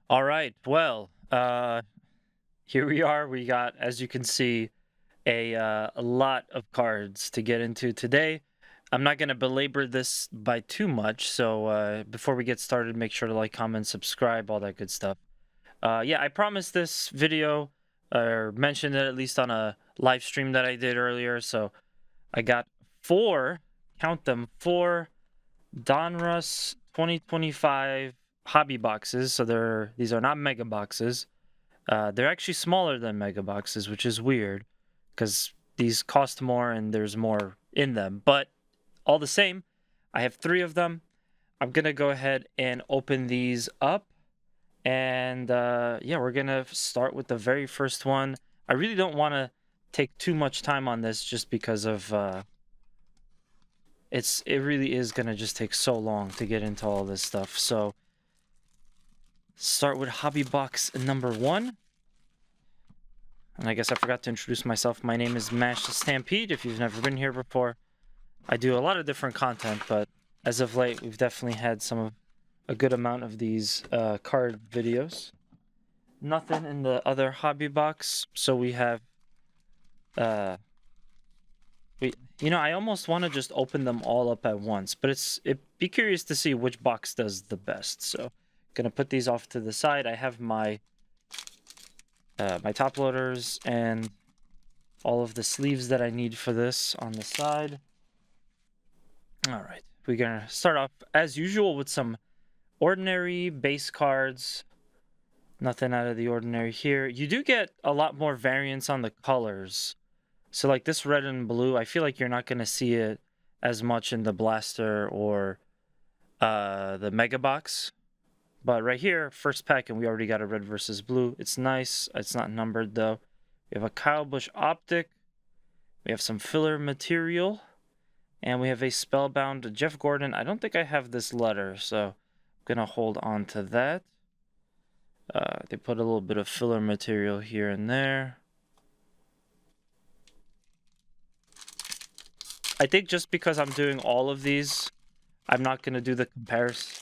All right. Well, here we are. We got, as you can see, a lot of cards to get into today. I'm not going to belabor this by too much. So before we get started, make sure to like, comment, subscribe, all that good stuff. Yeah, I promised this video or mentioned it at least on a live stream that I did earlier. So I got four, count them, four Donruss 2025 hobby boxes. So these are not mega boxes. They're actually smaller than mega boxes, which is weird because these cost more and there's more in them. But all the same, I have three of them. I'm gonna go ahead and open these up, and yeah, we're gonna start with the very first one. I really don't want to take too much time on this just because of it really is gonna just take so long to get into all this stuff. So start with hobby box number one. And I guess I forgot to introduce myself. My name is Mash the Stampede. If you've never been here before, I do a lot of different content, but as of late, we've definitely had a good amount of these card videos. Nothing in the other hobby box, so we have I almost want to just open them all up at once, but be curious to see which box does the best. So, gonna put these off to the side. I have my top loaders and all of the sleeves that I need for this on the side. All right, we're gonna start off as usual with some ordinary base cards. Nothing out of the ordinary here. You do get a lot more variance on the colors. So like this red and blue, I feel like you're not gonna see it as much in the blaster or the mega box. But right here, first pack, and we already got a red versus blue. It's nice. It's not numbered though. We have a Kyle Busch optic. We have some filler material. And we have a Spellbound Jeff Gordon. I don't think I have this letter, so I'm going to hold on to that. They put a little bit of filler material here and there. I think just because I'm doing all of these, I'm not going to do the comparison.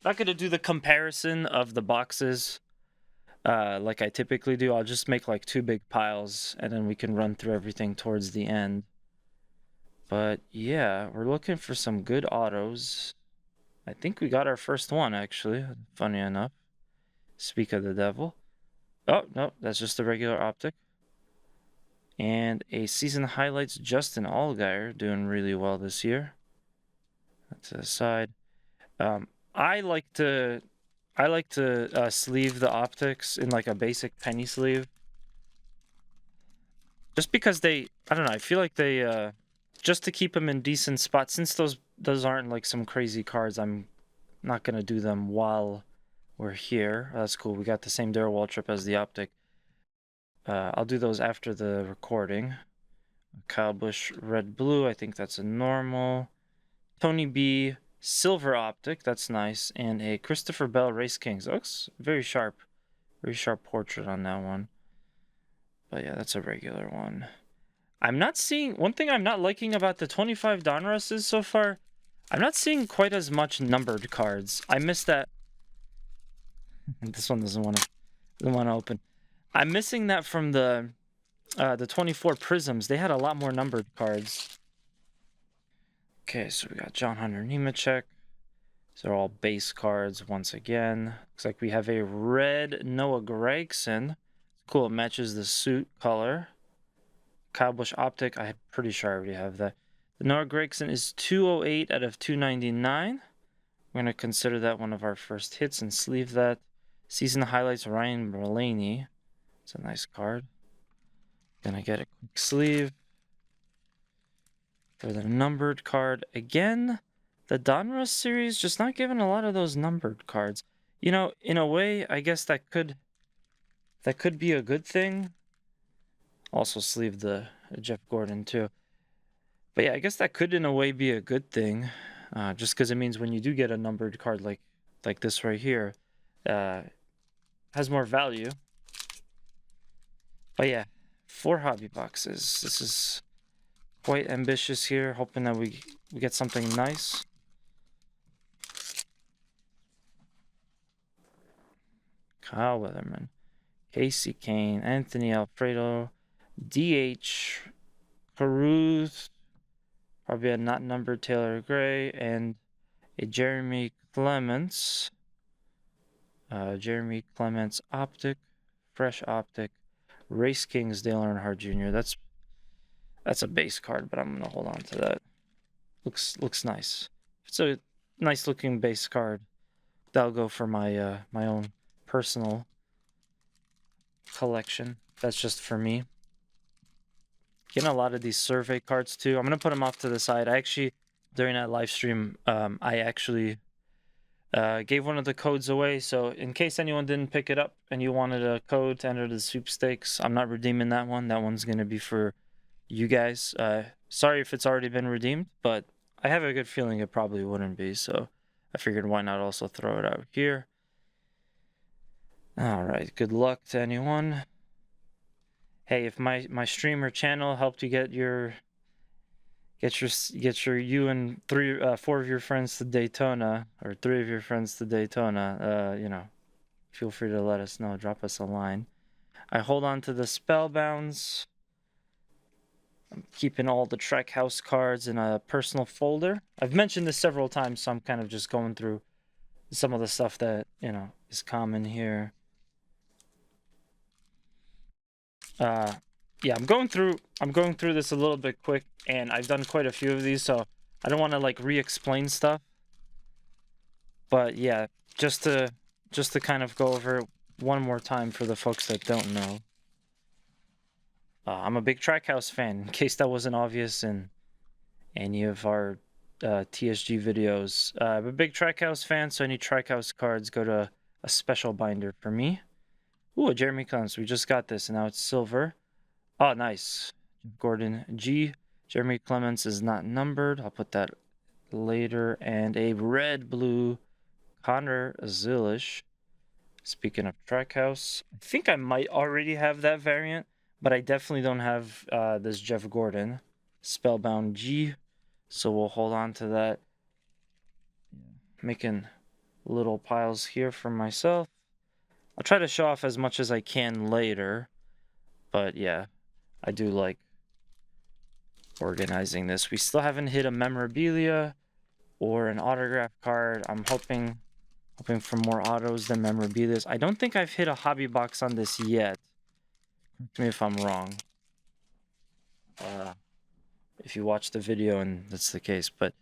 Not going to do the comparison of the boxes like I typically do. I'll just make like two big piles, and then we can run through everything towards the end. But yeah, we're looking for some good autos. I think we got our first one, actually. Funny enough. Speak of the devil. Oh, no, that's just a regular optic. And a season highlights Justin Allgaier doing really well this year. That's to the side. I like to sleeve the optics in like a basic penny sleeve. Just because I don't know, I feel like they just to keep them in decent spots. Since those aren't like some crazy cards, I'm not gonna do them while we're here. That's cool. We got the same Durwall trip as the optic. I'll do those after the recording. Kyle Busch red blue. I think that's a normal. Tony B silver optic. That's nice. And a Christopher Bell Race Kings. Looks very sharp. Very sharp portrait on that one. But yeah, that's a regular one. I'm not seeing... One thing I'm not liking about the 25 Donrusses so far, I'm not seeing quite as much numbered cards. I missed that. This one doesn't want to open. I'm missing that from the 24 Prisms. They had a lot more numbered cards. Okay, so we got John Hunter Nemechek. These are all base cards once again. Looks like we have a red Noah Gregson. Cool, it matches the suit color. Kyle Busch optic. I'm pretty sure I already have that. The Noah Gregson is 208 out of 299. We're going to consider that one of our first hits and sleeve that. Season highlights Ryan Blaney. It's a nice card. Gonna get a quick sleeve. For the numbered card, again, the Donruss series just not giving a lot of those numbered cards. You know, in a way, I guess that could be a good thing. Also sleeve the Jeff Gordon too. But yeah, I guess that could in a way be a good thing. Just because it means when you do get a numbered card like this right here, has more value. But yeah, 4 hobby boxes. This is quite ambitious here, hoping that we get something nice. Kyle Weatherman, Casey Kane, Anthony Alfredo, DH, Caruth, probably a not numbered Taylor Gray, and a Jeremy Clements. Jeremy Clements optic, fresh optic, Race Kings Dale Earnhardt Jr. That's a base card, but I'm gonna hold on to that. Looks nice. It's a nice looking base card. That'll go for my my own personal collection. That's just for me. Getting a lot of these survey cards too. I'm gonna put them off to the side. I actually, during that live stream, I actually gave one of the codes away. So in case anyone didn't pick it up and you wanted a code to enter the sweepstakes, I'm not redeeming that one. That one's gonna be for you guys. Sorry if it's already been redeemed, but I have a good feeling it probably wouldn't be. So I figured why not also throw it out here. All right. Good luck to anyone. Hey, if my streamer channel helped you get you and four of your friends to Daytona, or three of your friends to Daytona, you know, feel free to let us know. Drop us a line. I hold on to the Spellbounds. I'm keeping all the Trackhouse cards in a personal folder. I've mentioned this several times, so I'm kind of just going through some of the stuff that, you know, is common here. Yeah, I'm going through this a little bit quick, and I've done quite a few of these, so I don't want to like re-explain stuff. But yeah, just to kind of go over it one more time for the folks that don't know. I'm a big Trackhouse fan, in case that wasn't obvious in any of our TSG videos. I'm a big Trackhouse fan, so any Trackhouse cards go to a special binder for me. Ooh, a Jeremy Clements. We just got this, and now it's silver. Oh, nice. Gordon G. Jeremy Clements is not numbered. I'll put that later. And a red-blue Connor Zilish. Speaking of Trackhouse, I think I might already have that variant, but I definitely don't have this Jeff Gordon. Spellbound G. So we'll hold on to that. Making little piles here for myself. I'll try to show off as much as I can later. But yeah, I do like organizing this. We still haven't hit a memorabilia or an autograph card. I'm hoping for more autos than memorabilias. I don't think I've hit a hobby box on this yet. Correct me if I'm wrong. If you watch the video and that's the case, but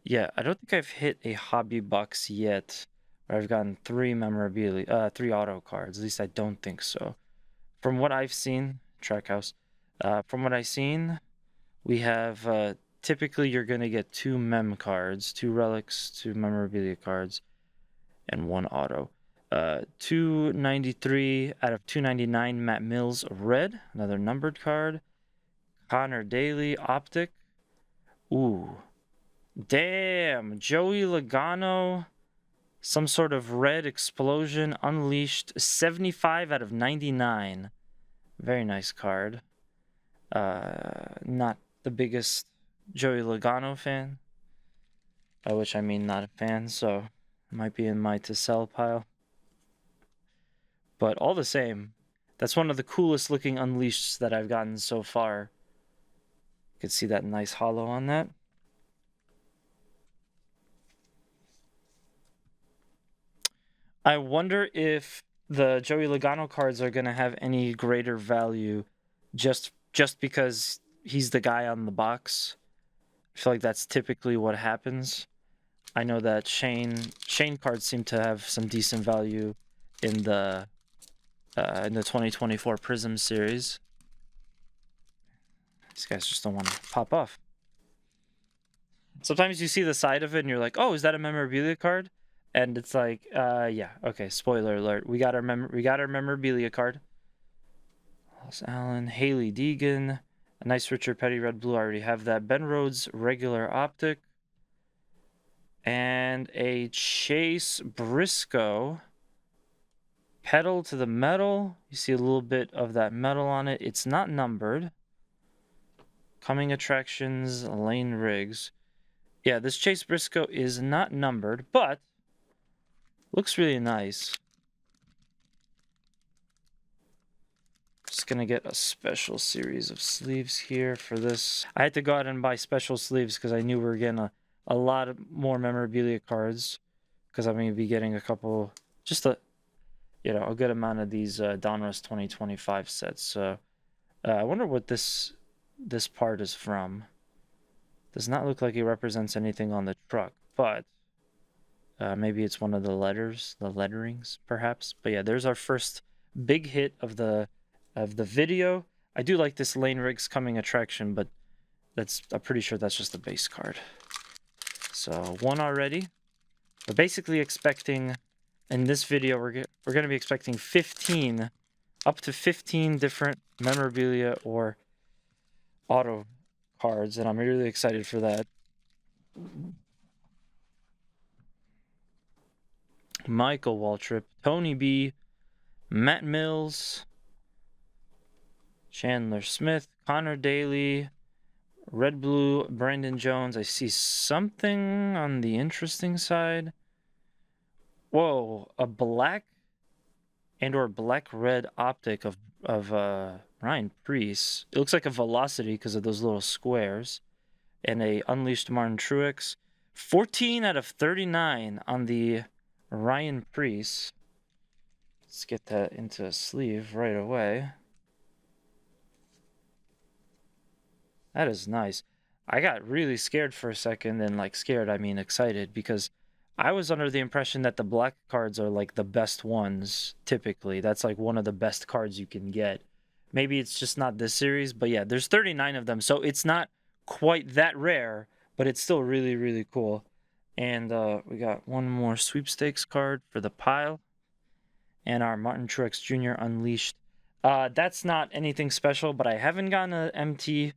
yeah, I don't think I've hit a hobby box yet where I've gotten 3 memorabilia, 3 auto cards. At least I don't think so. From what I've seen, Trackhouse, from what I've seen, we have typically you're gonna get 2 mem cards, 2 relics, 2 memorabilia cards, and 1 auto. 293 out of 299, Matt Mills red, another numbered card. Connor Daly optic. Ooh, damn, Joey Logano, some sort of red explosion unleashed, 75 out of 99. Very nice card. Not the biggest Joey Logano fan, by which I mean not a fan, so it might be in my to sell pile. But all the same, that's one of the coolest looking unleashed that I've gotten so far. You can see that nice hollow on that. I wonder if the Joey Logano cards are going to have any greater value just because he's the guy on the box. I feel like that's typically what happens. I know that Shane cards seem to have some decent value in the 2024 Prism series. These guys just don't want to pop off. Sometimes you see the side of it and you're like, oh, is that a memorabilia card? And it's like, yeah, okay, spoiler alert. We got our memorabilia card. Ross Allen, Haley Deegan, a nice Richard Petty red blue. I already have that. Ben Rhodes regular optic. And a Chase Briscoe pedal to the metal. You see a little bit of that metal on it. It's not numbered. Coming attractions, Lane Riggs. Yeah, this Chase Briscoe is not numbered, but looks really nice. gonna get a special series of sleeves here for this. I had to go out and buy special sleeves because I knew we were getting a lot more memorabilia cards, because I'm gonna be getting a couple, just a good amount of these Donruss 2025 sets. So I wonder what this part is from. Does not look like it represents anything on the truck, but maybe it's one of the letterings, perhaps. But yeah, there's our first big hit of the video. I do like this Lane Rigs Coming attraction, but I'm pretty sure that's just a base card. So one already. We're basically expecting, in this video, we're going to be expecting 15, up to 15 different memorabilia or auto cards, and I'm really excited for that. Michael Waltrip, Tony B, Matt Mills, Chandler Smith, Connor Daly, Red Blue, Brandon Jones. I see something on the interesting side. Whoa, a black and/or black-red optic of Ryan Preece. It looks like a Velocity because of those little squares. And a Unleashed Martin Truex. 14 out of 39 on the Ryan Preece. Let's get that into a sleeve right away. That is nice. I got really scared for a second, and like scared, I mean excited, because I was under the impression that the black cards are like the best ones, typically. That's like one of the best cards you can get. Maybe it's just not this series, but yeah, there's 39 of them, so it's not quite that rare, but it's still really, really cool. And we got one more sweepstakes card for the pile. And our Martin Truex Jr. Unleashed. That's not anything special, but I haven't gotten a MTJ,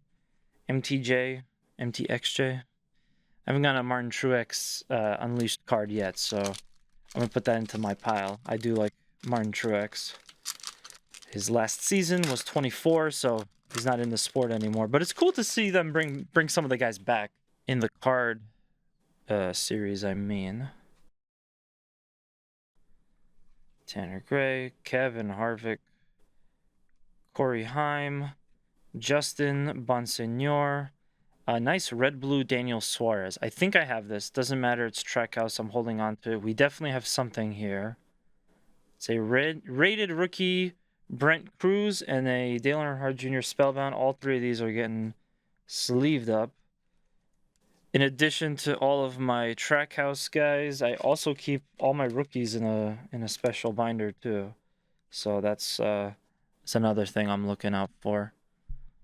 MTXJ. I haven't gotten a Martin Truex Unleashed card yet, so I'm going to put that into my pile. I do like Martin Truex. His last season was 24, so he's not in the sport anymore. But it's cool to see them bring some of the guys back in the card series, I mean. Tanner Gray, Kevin Harvick, Corey Heim, Justin Bonsignor, a nice red-blue Daniel Suarez. I think I have this. Doesn't matter. It's Trackhouse. I'm holding on to it. We definitely have something here. It's a rated rookie Brent Cruz and a Dale Earnhardt Jr. Spellbound. All three of these are getting sleeved up. In addition to all of my Trackhouse guys, I also keep all my rookies in a special binder too. So that's another thing I'm looking out for.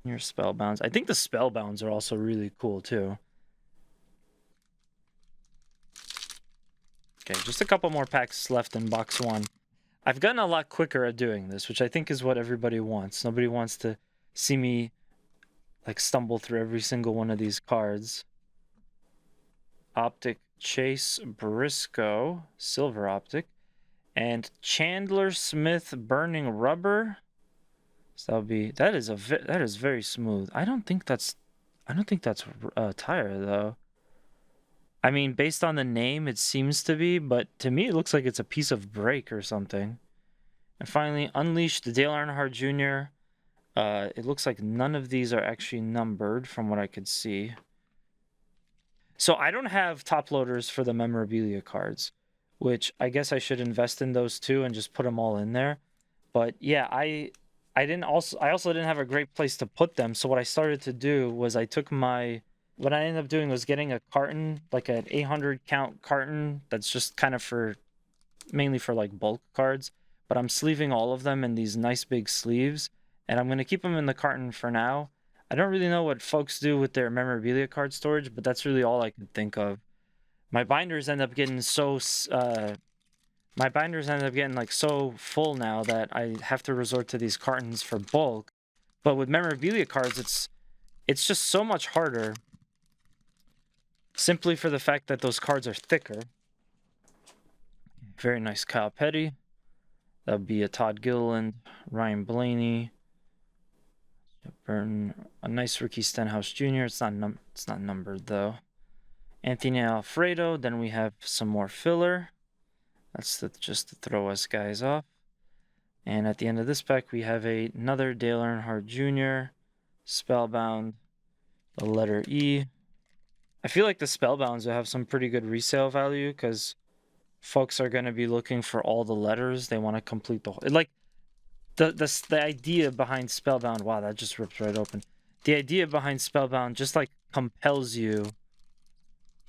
Your Spellbounds. I think the Spellbounds are also really cool too. Okay, just a couple more packs left in box one. I've gotten a lot quicker at doing this, which I think is what everybody wants. Nobody wants to see me like stumble through every single one of these cards. Optic Chase Briscoe, silver optic, and Chandler Smith Burning Rubber. So that is very smooth. I don't think that's a tire though. I mean, based on the name, it seems to be, but to me, it looks like it's a piece of brake or something. And finally, Unleashed Dale Earnhardt Jr. It looks like none of these are actually numbered from what I could see. So I don't have top loaders for the memorabilia cards, which I guess I should invest in those too and just put them all in there. But yeah, I also didn't have a great place to put them. So what I started to do was what I ended up doing was getting a carton, like an 800 count carton that's just kind of mainly for like bulk cards. But I'm sleeving all of them in these nice big sleeves, and I'm going to keep them in the carton for now. I don't really know what folks do with their memorabilia card storage, but that's really all I could think of. My binders end up getting like so full now that I have to resort to these cartons for bulk. But with memorabilia cards, it's just so much harder, simply for the fact that those cards are thicker. Very nice Kyle Petty. That would be a Todd Gilliland, Ryan Blaney, Burton, a nice Ricky Stenhouse Jr. It's not numbered though. Anthony Alfredo. Then we have some more filler. That's just to throw us guys off. And at the end of this pack, we have another Dale Earnhardt Jr. Spellbound, the letter E. I feel like the Spellbounds will have some pretty good resale value because folks are going to be looking for all the letters. They want to complete the whole... Like, the idea behind Spellbound... Wow, that just ripped right open. The idea behind Spellbound just, like, compels you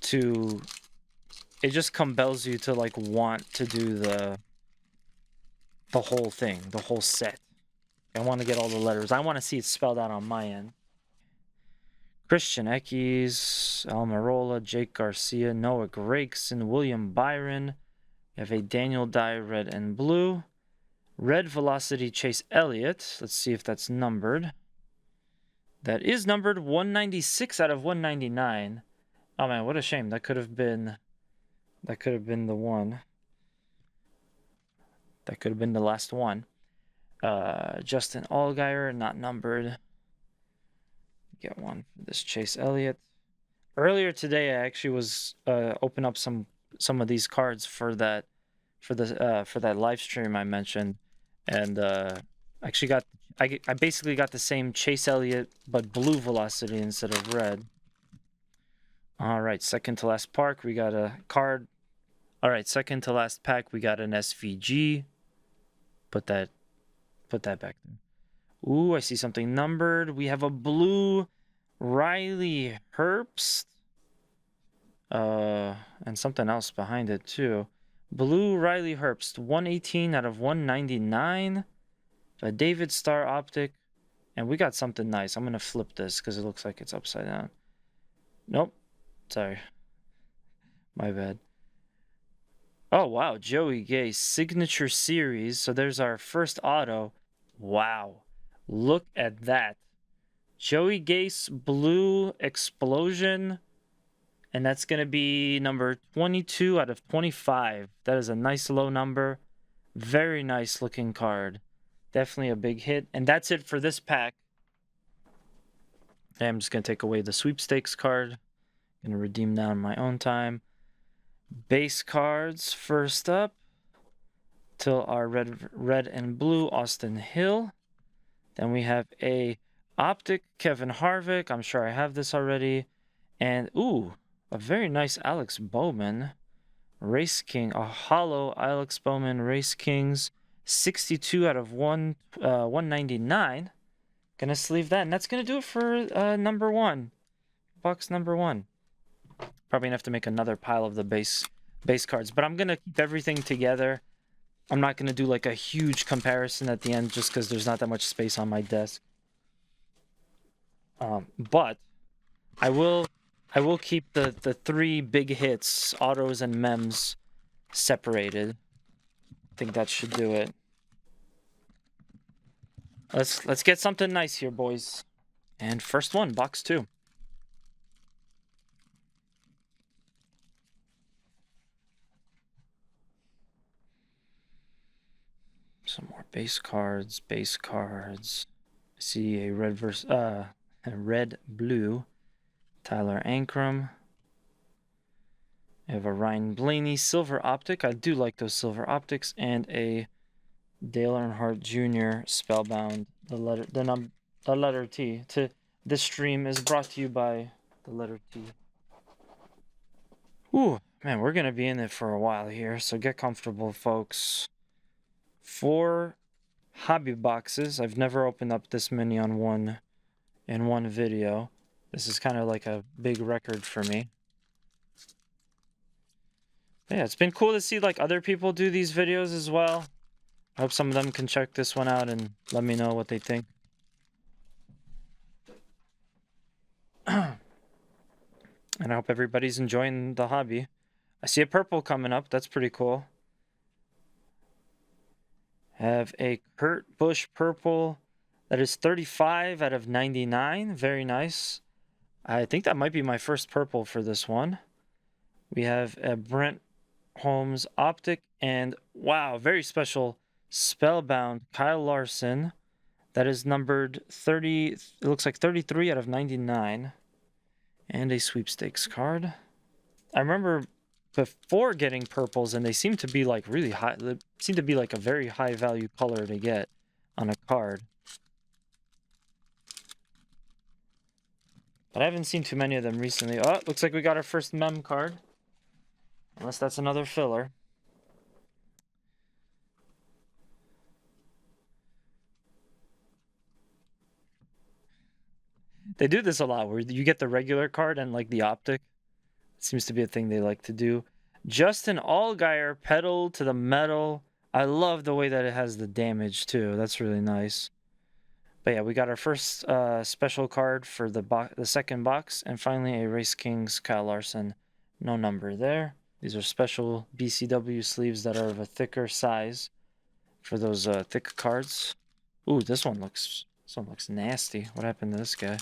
to... It just compels you to, like, want to do the whole thing, the whole set. I want to get all the letters. I want to see it spelled out on my end. Christian Eckes, Almirola, Jake Garcia, Noah Gregson, William Byron. We have a Daniel Dye, red and blue. Red Velocity Chase Elliott. Let's see if that's numbered. That is numbered 196 out of 199. Oh man, what a shame. That could have been the one. That could have been the last one. Justin Allgaier, not numbered. Get one for this Chase Elliott. Earlier today, I actually was open up some of these cards for that live stream I mentioned, and actually I basically got the same Chase Elliott but blue velocity instead of red. All right, second to last park, we got a card. All right, second to last pack, we got an SVG. Put that back there. Ooh, I see something numbered. We have a blue Riley Herbst. And something else behind it too. Blue Riley Herbst, 118 out of 199. A David Starr optic. And we got something nice. I'm going to flip this because it looks like it's upside down. Nope. Sorry. My bad. Oh, wow. Joey Gay Signature Series. So there's our first auto. Wow. Look at that. Joey Gase Blue Explosion. And that's going to be number 22 out of 25. That is a nice low number. Very nice looking card. Definitely a big hit. And that's it for this pack. Okay, I'm just going to take away the sweepstakes card. Going to redeem that on my own time. Base cards first up. Till our red and blue Austin Hill. Then we have a optic Kevin Harvick. I'm sure I have this already. And ooh, a very nice Alex Bowman. Race King, a hollow Alex Bowman Race Kings. 62 out of 199. Gonna sleeve that. And that's gonna do it for number one. Box number one. Probably gonna have to make another pile of the base cards. But I'm gonna keep everything together. I'm not gonna do like a huge comparison at the end just because there's not that much space on my desk. But I will keep the three big hits, autos and mems, separated. I think that should do it. Let's get something nice here, boys. And first one, box 2. Some more base cards. I see a red blue Tyler Ankrum. I have a Ryan Blaney silver optic. I do like those silver optics, and a Dale Earnhardt Jr. Spellbound. The letter T. This stream is brought to you by the letter T. Ooh, man, we're gonna be in it for a while here, so get comfortable, folks. 4 hobby boxes. I've never opened up this many in one video. This is kind of like a big record for me. Yeah, it's been cool to see like other people do these videos as well. I hope some of them can check this one out and let me know what they think. And I hope everybody's enjoying the hobby. I see a purple coming up. That's pretty cool. Have a Kurt Busch purple. That is 35 out of 99. Very nice. I think that might be my first purple for this one. We have a Brent Holmes optic. And wow, very special Spellbound Kyle Larson. That is numbered 30. It looks like 33 out of 99. And a sweepstakes card. I remember before getting purples, and they seem to be like really high. They seem to be like a very high value color to get on a card. But I haven't seen too many of them recently. Oh, looks like we got our first mem card. Unless that's another filler. They do this a lot, where you get the regular card and like the optic. It seems to be a thing they like to do. Justin Allgaier, pedal to the metal. I love the way that it has the damage too. That's really nice. But yeah, we got our first special card for the second box, and finally a Race Kings Kyle Larson. No number there. These are special BCW sleeves that are of a thicker size for those thick cards. Ooh, this one looks nasty. What happened to this guy?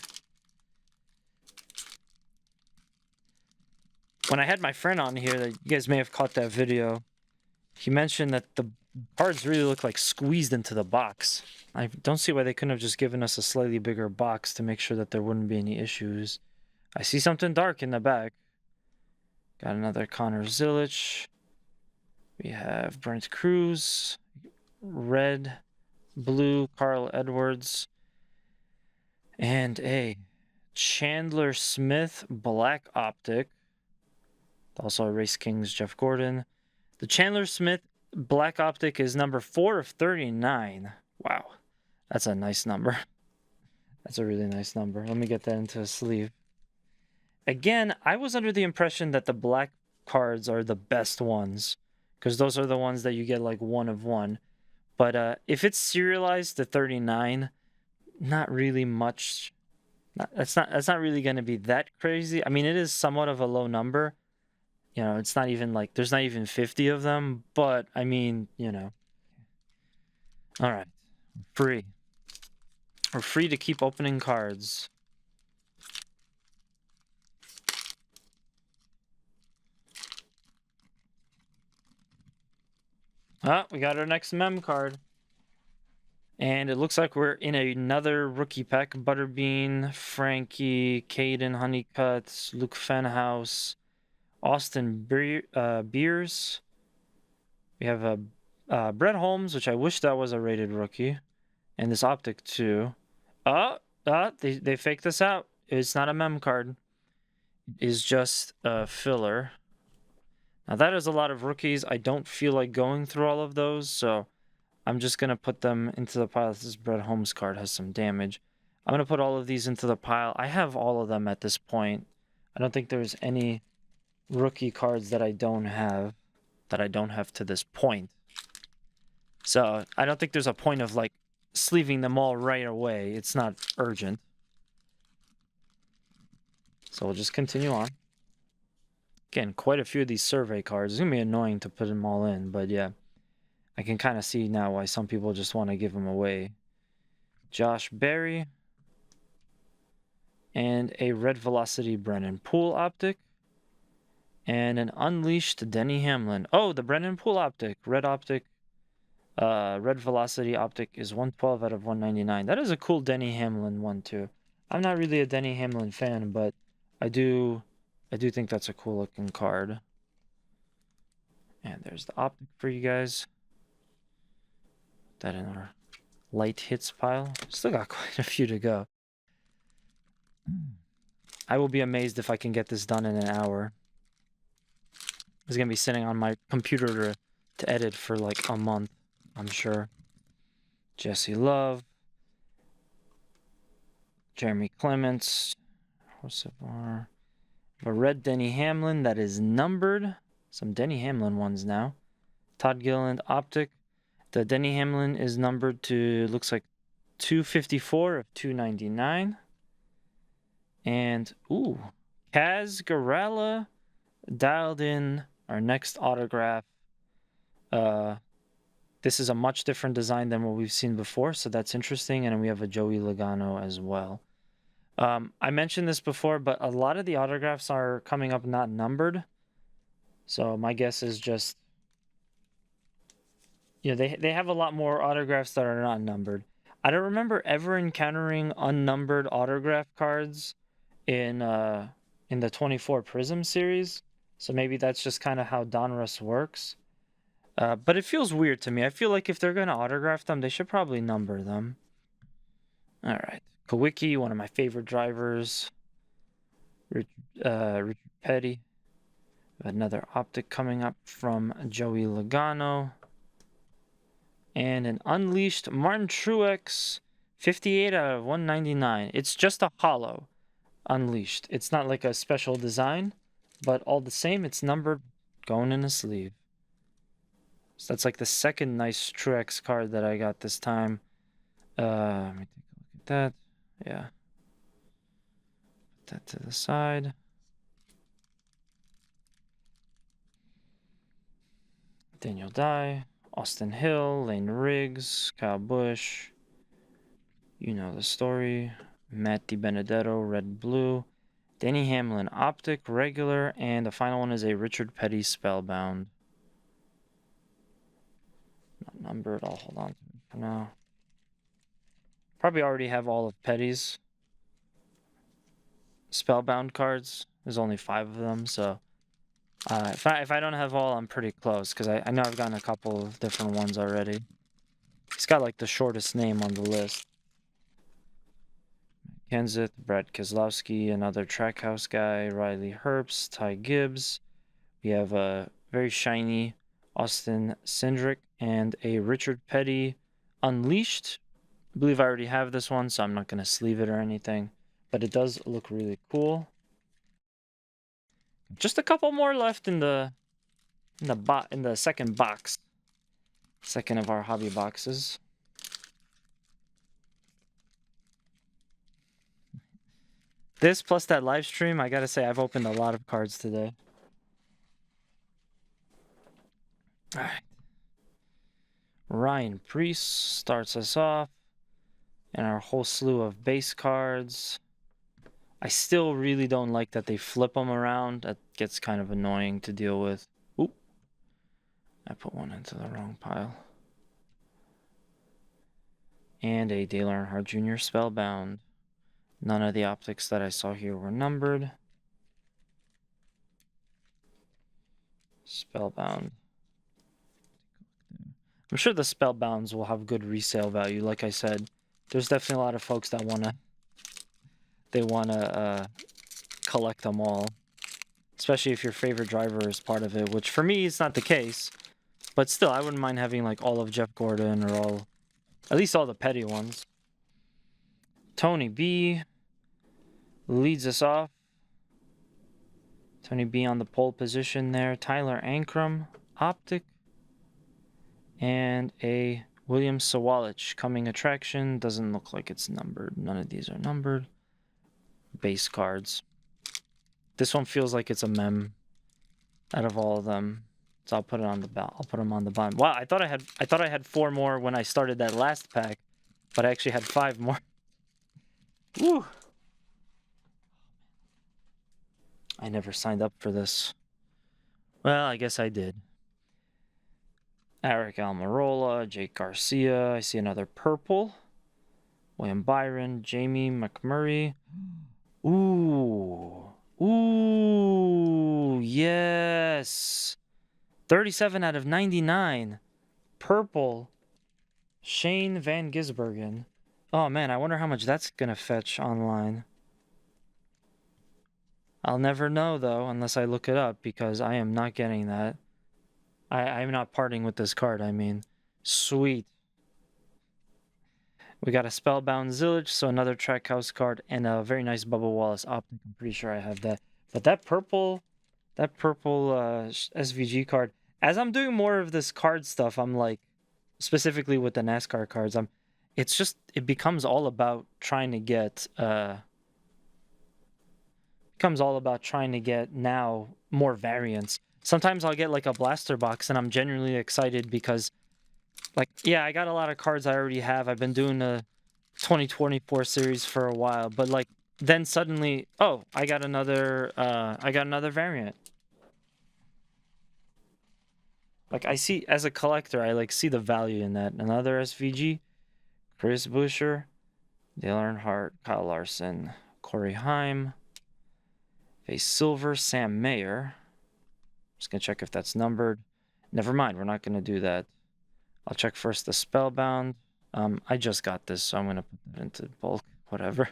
When I had my friend on here, that you guys may have caught that video, he mentioned that the cards really look like squeezed into the box. I don't see why they couldn't have just given us a slightly bigger box to make sure that there wouldn't be any issues. I see something dark in the back. Got another Connor Zilic. We have Brent Cruz. Red, blue, Carl Edwards. And a Chandler Smith black optic. Also a Race Kings Jeff Gordon. The Chandler Smith black optic is number 4 of 39. Wow. That's a nice number. That's a really nice number. Let me get that into a sleeve. Again, I was under the impression that the black cards are the best ones, because those are the ones that you get like 1 of 1. But if it's serialized to 39, not really much. That's not really going to be that crazy. I mean, it is somewhat of a low number. You know, it's not even like, there's not even 50 of them, but I mean, you know. All right. Free. We're free to keep opening cards. Ah, we got our next mem card. And it looks like we're in another rookie pack. Butterbean, Frankie, Caden Honeycutt, Luke Fenhouse, Austin Beers. We have Brett Holmes, which I wish that was a rated rookie. And this optic too. They faked this out. It's not a mem card. It's just a filler. Now that is a lot of rookies. I don't feel like going through all of those, so I'm just going to put them into the pile. This Brett Holmes card has some damage. I'm going to put all of these into the pile. I have all of them at this point. I don't think there's any rookie cards that I don't have to this point. So I don't think there's a point of like sleeving them all right away. It's not urgent. So we'll just continue on. Again, quite a few of these survey cards. It's going to be annoying to put them all in, but yeah. I can kind of see now why some people just want to give them away. Josh Berry. And a Red Velocity Brennan Poole optic. And an Unleashed Denny Hamlin. Oh, the Brennan Poole optic. Red optic. Red Velocity optic is 112 out of 199. That is a cool Denny Hamlin one too. I'm not really a Denny Hamlin fan, but I do think that's a cool looking card. And there's the optic for you guys. That in our light hits pile. Still got quite a few to go. I will be amazed if I can get this done in an hour. It's gonna be sitting on my computer to edit for like a month, I'm sure. Jesse Love. Jeremy Clements. Hocevar. A red Denny Hamlin that is numbered. Some Denny Hamlin ones now. Todd Gilliland optic. The Denny Hamlin is numbered to, looks like 254 of 299. And, ooh, Kaz Garala dialed in our next autograph. This is a much different design than what we've seen before, so that's interesting. And we have a Joey Logano as well. I mentioned this before, but a lot of the autographs are coming up not numbered. So my guess is just, you know, they have a lot more autographs that are not numbered. I don't remember ever encountering unnumbered autograph cards in the 24 Prism series. So maybe that's just kind of how Donruss works. But it feels weird to me. I feel like if they're going to autograph them, they should probably number them. All right. Kawicki, one of my favorite drivers. Richard Petty. Another optic coming up from Joey Logano. And an unleashed Martin Truex, 58 out of 199. It's just a hollow unleashed. It's not like a special design, but all the same, it's numbered going in a sleeve. So that's like the second nice Truex card that I got this time. Let me take a look at that. Yeah. Put that to the side. Daniel Dye, Austin Hill, Lane Riggs, Kyle Busch. You know the story. Matt DiBenedetto, red blue. Denny Hamlin, optic, regular, and the final one is a Richard Petty spellbound. Not numbered. I'll hold on to it for now. Probably already have all of Petty's spellbound cards. There's only 5 of them, so if I don't have all, I'm pretty close because I know I've gotten a couple of different ones already. He's got like the shortest name on the list. Kenseth, Brad Keselowski, another Trackhouse guy, Riley Herbst, Ty Gibbs. We have a very shiny Austin Cindric and a Richard Petty Unleashed. I believe I already have this one, so I'm not going to sleeve it or anything. But it does look really cool. Just a couple more left in the second box. Second of our hobby boxes. This plus that live stream, I gotta say I've opened a lot of cards today. Alright. Ryan Preece starts us off. And our whole slew of base cards. I still really don't like that they flip them around. That gets kind of annoying to deal with. Oop. I put one into the wrong pile. And a Dale Earnhardt Jr. spellbound. None of the optics that I saw here were numbered. Spellbound. I'm sure the spellbounds will have good resale value. Like I said, there's definitely a lot of folks that wanna collect them all, especially if your favorite driver is part of it, which for me is not the case. But still, I wouldn't mind having like all of Jeff Gordon or at least all the Petty ones. Tony B leads us off. Tony B on the pole position there. Tyler Ankrum, optic, and a William Sawalich coming attraction. Doesn't look like it's numbered. None of these are numbered. Base cards. This one feels like it's a mem out of all of them. So I'll put it on the I'll put them on the bottom. Wow, I thought I had 4 more when I started that last pack, but I actually had 5 more. Woo! I never signed up for this. Well, I guess I did. Eric Almirola, Jake Garcia. I see another purple. William Byron, Jamie McMurray. Ooh. Ooh, yes. 37 out of 99. Purple. Shane Van Gisbergen. Oh, man, I wonder how much that's going to fetch online. I'll never know, though, unless I look it up, because I am not getting that. I'm not parting with this card, I mean. Sweet. We got a Spellbound Zillage, so another Trackhouse card, and a very nice Bubba Wallace optic. I'm pretty sure I have that. But that purple SVG card, as I'm doing more of this card stuff, I'm like, specifically with the NASCAR cards, it becomes all about trying to get now more variants. Sometimes I'll get like a blaster box and I'm genuinely excited because, like, yeah, I got a lot of cards I already have. I've been doing the 2024 series for a while, but like then suddenly, oh, I got another variant. Like I see, as a collector, I like see the value in that. Another SVG, Chris Buescher, Dale Earnhardt, Kyle Larson, Corey Heim, a silver Sam Mayer, Just gonna check if that's numbered. Never mind, we're not gonna do that. I'll check first the Spellbound. I just got this, so I'm gonna put that into bulk, whatever.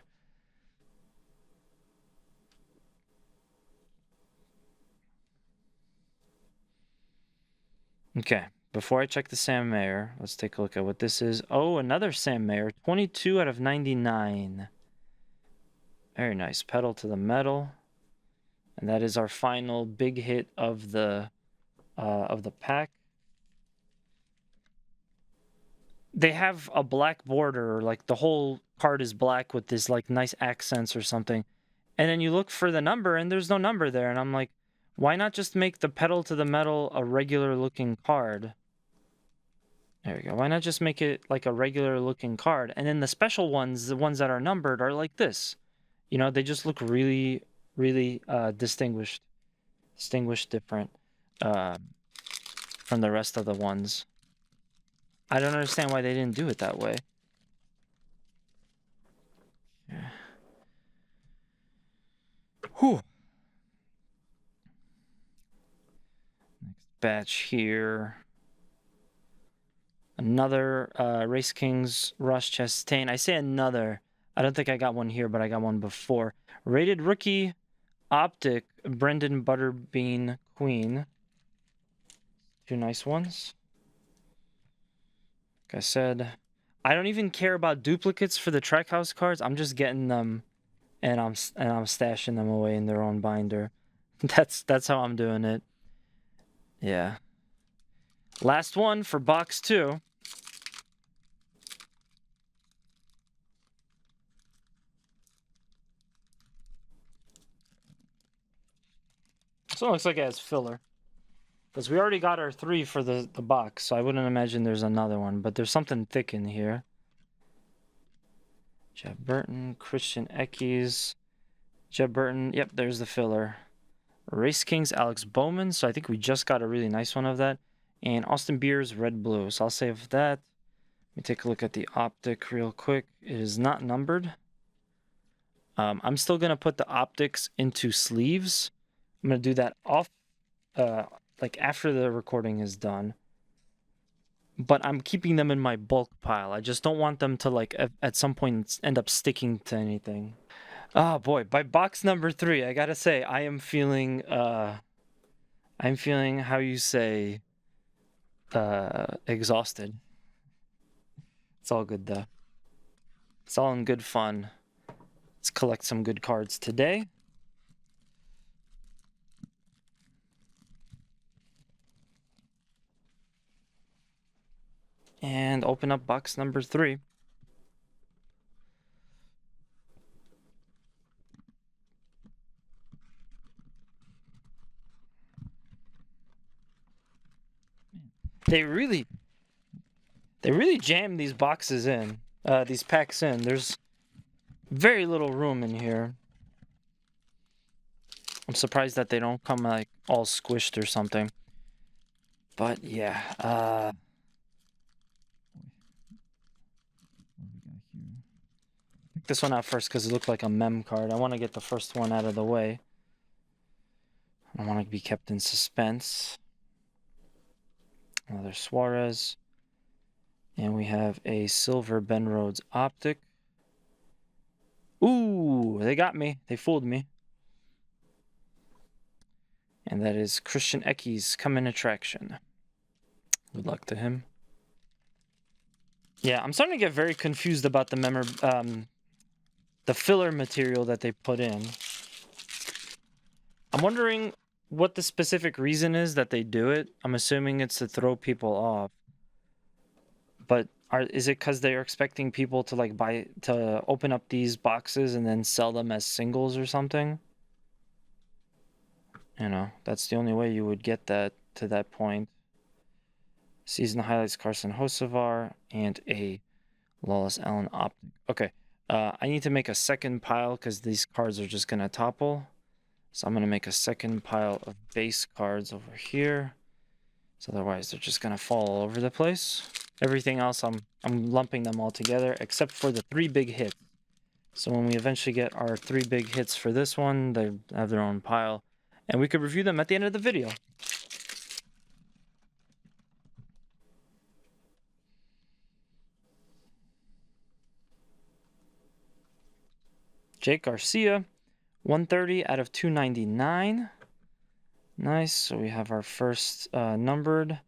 Okay, before I check the Sam Mayer, let's take a look at what this is. Oh, another Sam Mayer, 22 out of 99. Very nice, pedal to the metal. And that is our final big hit of the pack. They have a black border, like the whole card is black with this like nice accents or something. And then you look for the number and there's no number there. And I'm like, why not just make the pedal to the metal a regular looking card? There we go. Why not just make it like a regular looking card? And then the special ones, the ones that are numbered, are like this. You know, they just look really, really distinguished different from the rest of the ones. I don't understand why they didn't do it that way. Yeah. Whew. Next batch here. Another Race Kings Ross Chastain. I say another. I don't think I got one here, but I got one before. Rated Rookie Optic Brendan Butterbean Queen. Two nice ones. Like I said, I don't even care about duplicates for the Trackhouse cards. I'm just getting them, and I'm stashing them away in their own binder. That's how I'm doing it. Yeah. Last one for box 2. This one looks like it has filler. Because we already got our 3 for the box, so I wouldn't imagine there's another one. But there's something thick in here. Jeb Burton, Christian Eckes. Jeb Burton, yep, there's the filler. Race Kings, Alex Bowman, so I think we just got a really nice one of that. And Austin Beers, Red Blue, so I'll save that. Let me take a look at the Optic real quick. It is not numbered. I'm still going to put the Optics into sleeves. I'm going to do that off, like after the recording is done. But I'm keeping them in my bulk pile. I just don't want them to, like, at some point end up sticking to anything. Oh boy, by box number 3, I gotta say, I am feeling, how you say, exhausted. It's all good though. It's all in good fun. Let's collect some good cards today. And open up box number 3. They really jam these boxes in, these packs in. There's very little room in here. I'm surprised that they don't come like all squished or something. But yeah, pick this one out first because it looked like a mem card. I want to get the first one out of the way. I don't want to be kept in suspense. Another Suarez. And we have a silver Ben Rhodes Optic. Ooh, they got me. They fooled me. And that is Christian Eckes Coming Attraction. Good luck to him. Yeah, I'm starting to get very confused about the filler material that they put in. I'm wondering what the specific reason is that they do it. I'm assuming it's to throw people off. But is it because they're expecting people to open up these boxes and then sell them as singles or something? You know, that's the only way you would get that to that point. Season highlights Carson Hocevar and a Lawless Allen Optic. Okay, I need to make a second pile because these cards are just going to topple. So I'm going to make a second pile of base cards over here. So otherwise they're just going to fall all over the place. Everything else, I'm lumping them all together except for the 3 big hits. So when we eventually get our 3 big hits for this one, they have their own pile. And we could review them at the end of the video. Jake Garcia, 130 out of 299. Nice. So we have our first numbered.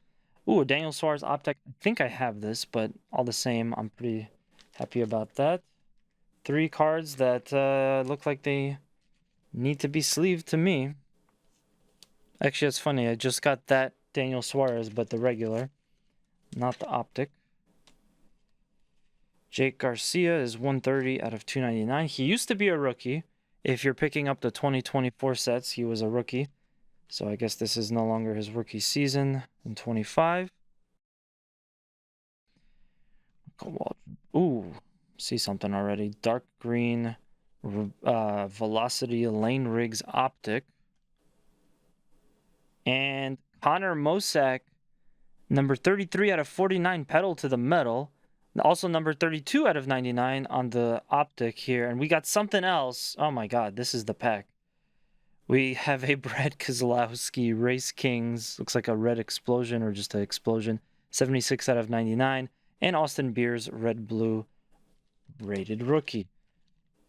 Ooh, Daniel Suarez Optic. I think I have this, but all the same, I'm pretty happy about that. 3 cards that look like they need to be sleeved to me. Actually, it's funny. I just got that Daniel Suarez, but the regular, not the Optic. Jake Garcia is 130 out of 299. He used to be a rookie. If you're picking up the 2024 sets, he was a rookie. So I guess this is no longer his rookie season in 25. Ooh, see something already. Dark green Velocity Lane Rigs Optic. And Connor Mosack, number 33 out of 49, pedal to the metal. Also number 32 out of 99 on the Optic here. And we got something else. Oh my god, this is the pack. We have a Brad Keselowski Race Kings. Looks like a red explosion or just an explosion. 76 out of 99. And Austin Beers Red Blue rated rookie.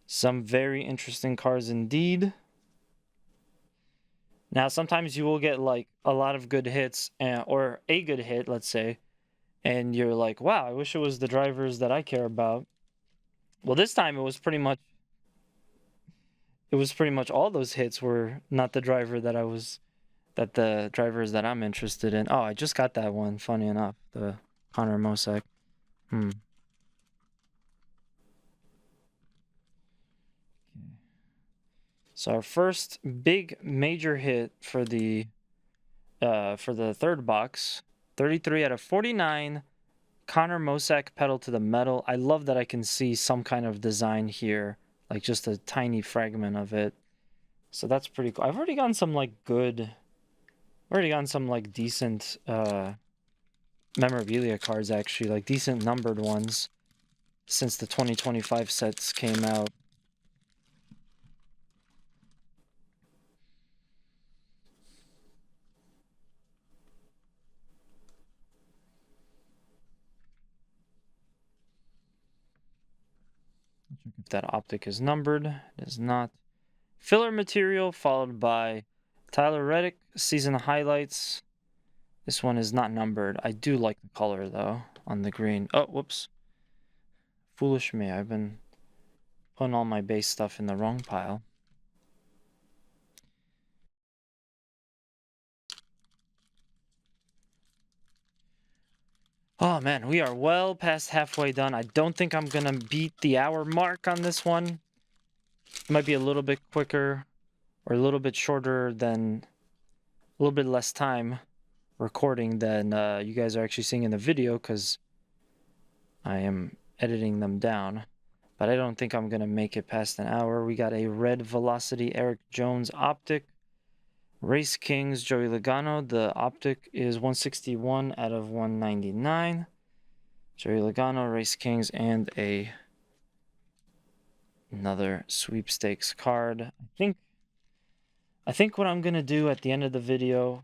Some very interesting cards indeed. Now, sometimes you will get like a lot of good hits or a good hit, let's say. And you're like, wow, I wish it was the drivers that I care about. Well, this time it was pretty much all those hits were not the driver that the drivers that I'm interested in. Oh, I just got that one, funny enough, the Connor Mosack. So our first big major hit for the third box, 33 out of 49, Connor Mosack pedal to the metal. I love that I can see some kind of design here, like just a tiny fragment of it. So that's pretty cool. I've already gotten some decent memorabilia cards, actually, like decent numbered ones since the 2025 sets came out. Check if that Optic is numbered. It is not. Filler material followed by Tyler Reddick season highlights. This one is not numbered. I do like the color though on the green. Oh, whoops. Foolish me. I've been putting all my base stuff in the wrong pile. Oh man, we are well past halfway done. I don't think I'm gonna beat the hour mark on this one. It might be a little bit quicker or a little bit shorter than a little bit less time recording than you guys are actually seeing in the video because I am editing them down. But I don't think I'm gonna make it past an hour. We got a red Velocity Eric Jones Optic. Race Kings Joey Logano. The Optic is 161 out of 199. Joey Logano, Race Kings, and another sweepstakes card. I think what I'm gonna do at the end of the video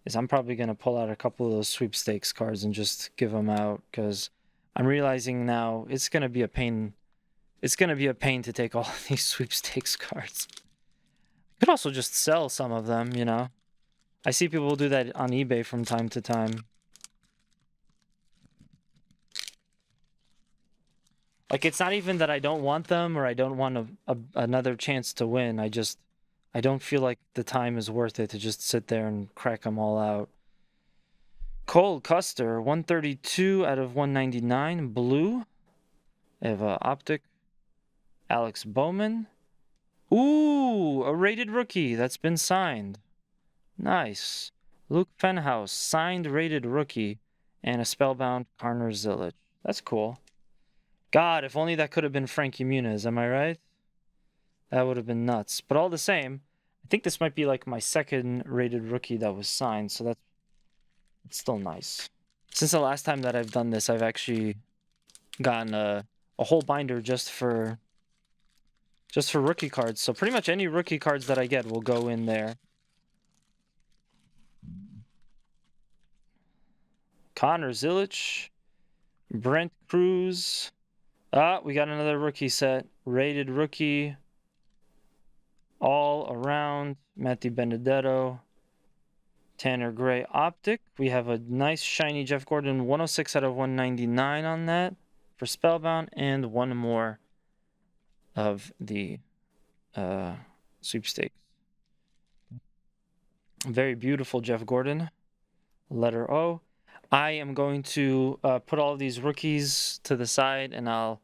is I'm probably gonna pull out a couple of those sweepstakes cards and just give them out because I'm realizing now it's gonna be a pain. It's gonna be a pain to take all of these sweepstakes cards. I could also just sell some of them, you know. I see people do that on eBay from time to time. Like, it's not even that I don't want them or I don't want another chance to win. I don't feel like the time is worth it to just sit there and crack them all out. Cole Custer, 132 out of 199. Blue. Eva Optic. Alex Bowman. Ooh, a rated rookie that's been signed. Nice. Luke Fenhouse, signed rated rookie. And a spellbound Connor Zilic. That's cool. God, if only that could have been Frankie Muniz, am I right? That would have been nuts. But all the same, I think this might be like my second rated rookie that was signed, so it's still nice. Since the last time that I've done this, I've actually gotten a whole binder just for rookie cards. So pretty much any rookie cards that I get will go in there. Connor Zilic, Brent Cruz, Ah, we got another rookie set. Rated rookie. All around. Matthew Benedetto. Tanner Gray optic. We have a nice shiny Jeff Gordon 106 out of 199 on that for Spellbound, and one more of the sweepstakes. Very beautiful Jeff Gordon. Letter O. I am going to put all of these rookies to the side, and I'll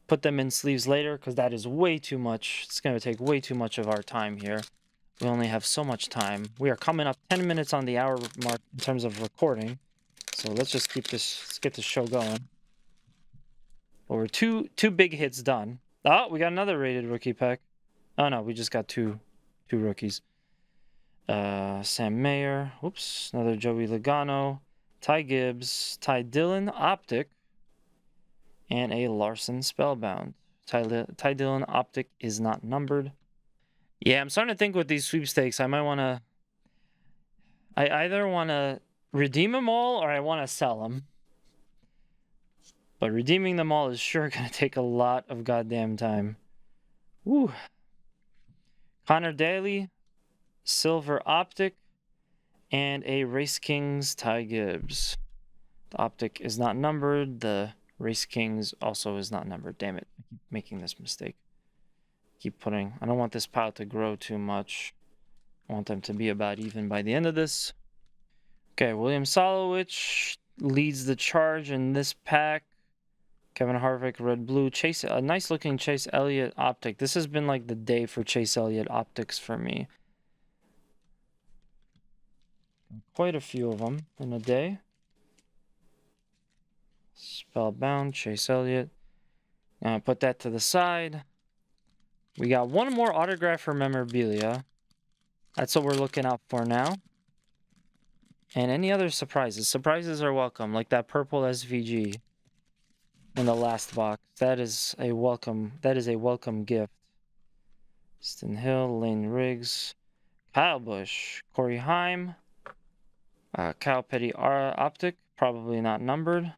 put them in sleeves later because that is way too much. It's going to take way too much of our time here. We only have so much time. We are coming up 10 minutes on the hour mark in terms of recording. So let's just keep this, let's get this show going. Well, we're two big hits done. Oh, we got another rated rookie pack. Oh no, we just got two rookies. Sam Mayer. Whoops, another Joey Logano. Ty Gibbs. Ty Dillon optic. And a Larson Spellbound. Ty Dillon optic is not numbered. Yeah, I'm starting to think with these sweepstakes, I either want to redeem them all or I want to sell them. But redeeming them all is sure going to take a lot of goddamn time. Woo. Connor Daly, Silver Optic, and a Race Kings Ty Gibbs. The Optic is not numbered. The Race Kings also is not numbered. Damn it. I keep making this mistake. I don't want this pile to grow too much. I want them to be about even by the end of this. Okay, William Solowich leads the charge in this pack. Kevin Harvick, red blue. A nice looking Chase Elliott optic. This has been like the day for Chase Elliott optics for me. Quite a few of them in a day. Spellbound, Chase Elliott. Put that to the side. We got one more autograph for memorabilia. That's what we're looking out for now. And any other surprises. Surprises are welcome, like that purple SVG in the last box. That is a welcome gift. Stin Hill, Lane Riggs, Kyle Busch, Corey Heim, Kyle Petty optic, probably not numbered.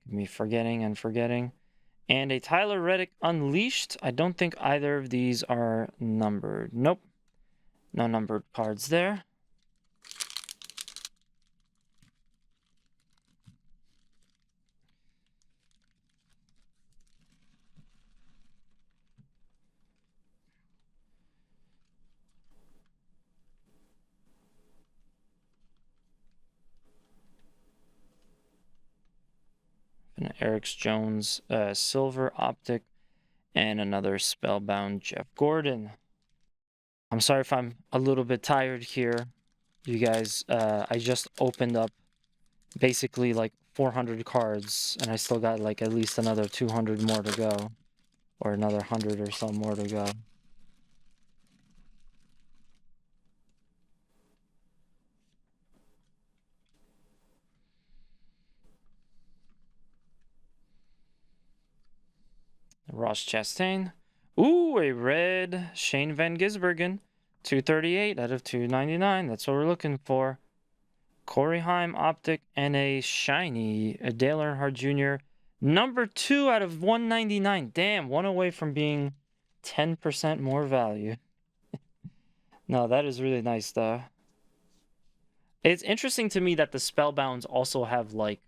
Me forgetting. And a Tyler Reddick Unleashed. I don't think either of these are numbered. Nope. No numbered cards there. An Eric Jones Silver Optic, and another Spellbound Jeff Gordon. I'm sorry if I'm a little bit tired here, you guys. I just opened up basically like 400 cards, and I still got like at least another 200 more to go, or another 100 or so more to go. Ross Chastain. Ooh, a red Shane Van Gisbergen. 238 out of 299. That's what we're looking for. Corey Heim optic, and a shiny Dale Earnhardt Jr. Number 2 out of 199. Damn, one away from being 10% more value. No, that is really nice though. It's interesting to me that the Spellbounds also have like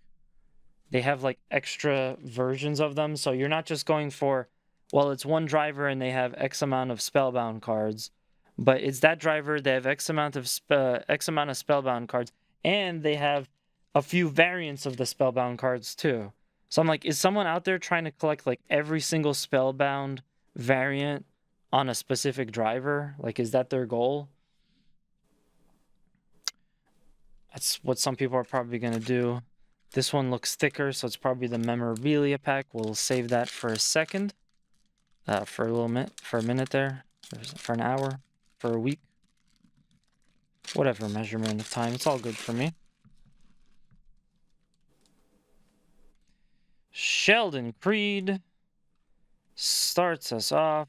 extra versions of them. So you're not just going for, well, it's one driver and they have X amount of Spellbound cards, but it's that driver, they have X amount of Spellbound cards, and they have a few variants of the Spellbound cards too. So I'm like, is someone out there trying to collect like every single Spellbound variant on a specific driver? Like, is that their goal? That's what some people are probably going to do. This one looks thicker, so it's probably the memorabilia pack. We'll save that for a second. For a minute there. For an hour. For a week. Whatever measurement of time. It's all good for me. Sheldon Creed starts us off.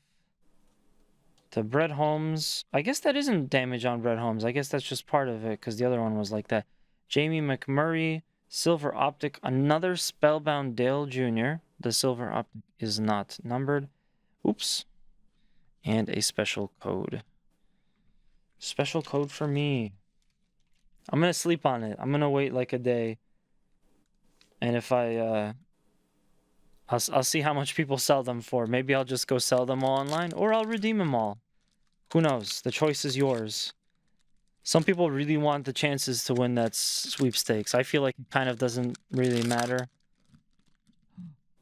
To Brett Holmes. I guess that isn't damage on Brett Holmes. I guess that's just part of it, because the other one was like that. Jamie McMurray Silver Optic, another Spellbound Dale Jr. The Silver Optic is not numbered. Oops. And a special code. Special code for me. I'm gonna sleep on it. I'm gonna wait like a day. And if I'll see how much people sell them for. Maybe I'll just go sell them all online, or I'll redeem them all. Who knows? The choice is yours. Some people really want the chances to win that sweepstakes. I feel like it kind of doesn't really matter.